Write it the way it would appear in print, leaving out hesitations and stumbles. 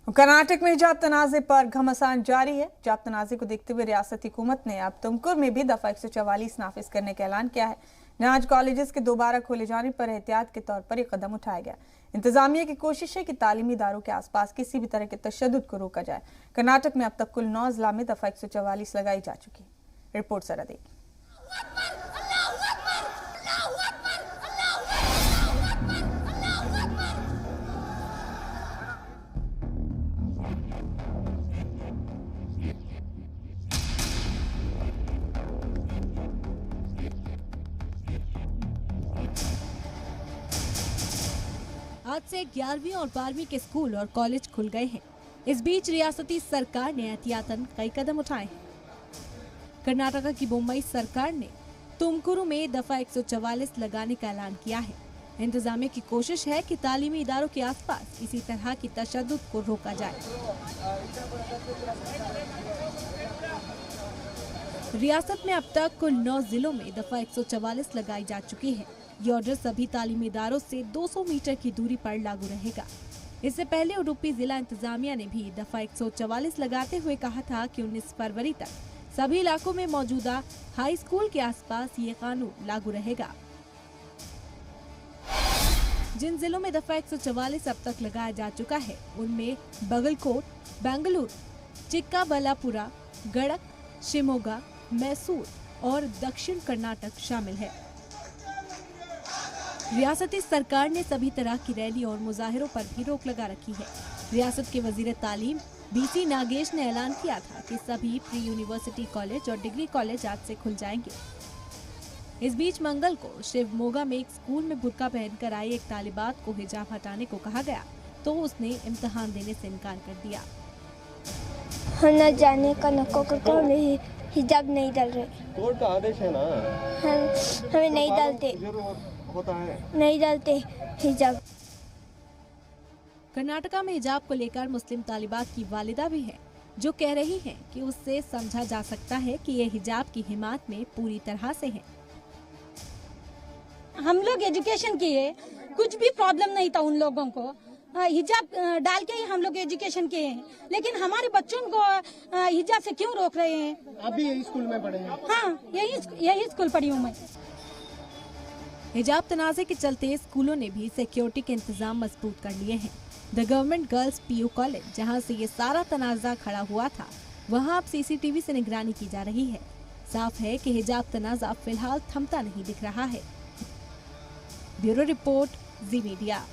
कर्नाटक में हिजाब तनाज़े पर घमासान जारी है। हिजाब तनाज़े को देखते हुए रियासती हुकूमत ने अब तुमकुर में भी दफा 144 नाफिज करने का ऐलान किया है। आज कॉलेजेस के दोबारा खोले जाने पर एहतियात के तौर पर यह कदम उठाया गया। इंतजामिया की कोशिश है कि तालीमी इदारों के आसपास किसी भी तरह के तशद्दुद को रोका जाए। कर्नाटक में अब तक कुल 9 जिला में दफा 144 लगाई जा चुकी है। रिपोर्ट सरा देगी। आज से 11वीं और 12वीं के स्कूल और कॉलेज खुल गए हैं। इस बीच रियासती सरकार ने एहतियातन कई कदम उठाए हैं। कर्नाटक की मुंबई सरकार ने तुमकुरु में दफा 144 लगाने का ऐलान किया है। इंतजामिया की कोशिश है कि तालीमी इदारों के आसपास इसी तरह की तशद्दुद को रोका जाए। रियासत में अब तक कुल 9 जिलों में दफा 144 लगाई जा चुकी है। ये ऑर्डर सभी तालीमी इदारों से 200 मीटर की दूरी पर लागू रहेगा। इससे पहले उडुपी जिला इंतजामिया ने भी दफा 144 लगाते हुए कहा था कि 19 फरवरी तक सभी इलाकों में मौजूदा हाई स्कूल के आसपास ये कानून लागू रहेगा। जिन जिलों में दफा 144 अब तक लगाया जा चुका है उनमें बगलकोट, बेंगलुरु, चिक्काबल्लापुरा, गड़क, शिमोगा, मैसूर और दक्षिण कर्नाटक शामिल है। रियासती सरकार ने सभी तरह की रैली और मुजाहिरों पर भी रोक लगा रखी है। रियासत के वजीर तालीम बीसी नागेश ने ऐलान किया था कि सभी प्री यूनिवर्सिटी कॉलेज और डिग्री कॉलेज आज से खुल जाएंगे। इस बीच मंगल को शिवमोगा में एक स्कूल में बुर्का पहनकर आई एक तालिबात को हिजाब हटाने को कहा गया तो उसने इम्तिहान देने से इनकार कर दिया। हम न जाने का नको करके नहीं हिजाब नहीं डाल रहे। कोर्ट का आदेश है ना। हमें नहीं डालते होता है। नहीं डालते हिजाब। कर्नाटका में हिजाब को लेकर मुस्लिम तालिबात की वालिदा भी है जो कह रही है कि उससे समझा जा सकता है कि ये हिजाब की हिमायत में पूरी तरह से है। हम लोग एजुकेशन किए, कुछ भी प्रॉब्लम नहीं था उन लोगों को। हिजाब डाल के ही हम लोग एजुकेशन किए हैं, लेकिन हमारे बच्चों को हिजाब से क्यों रोक रहे हैं? अभी यही स्कूल में पढ़े हैं। हाँ, यही स्कूल पढ़ी हूँ मैं। हिजाब तनाज़े के चलते स्कूलों ने भी सिक्योरिटी के इंतजाम मजबूत कर लिए हैं। The government girls PU college, जहां से ये सारा तनाज़ा खड़ा हुआ था, वहां अब सीसीटीवी से निगरानी की जा रही है। साफ है कि हिजाब तनाज़ा फिलहाल थमता नहीं दिख रहा है। ब्यूरो रिपोर्ट, जी मीडिया।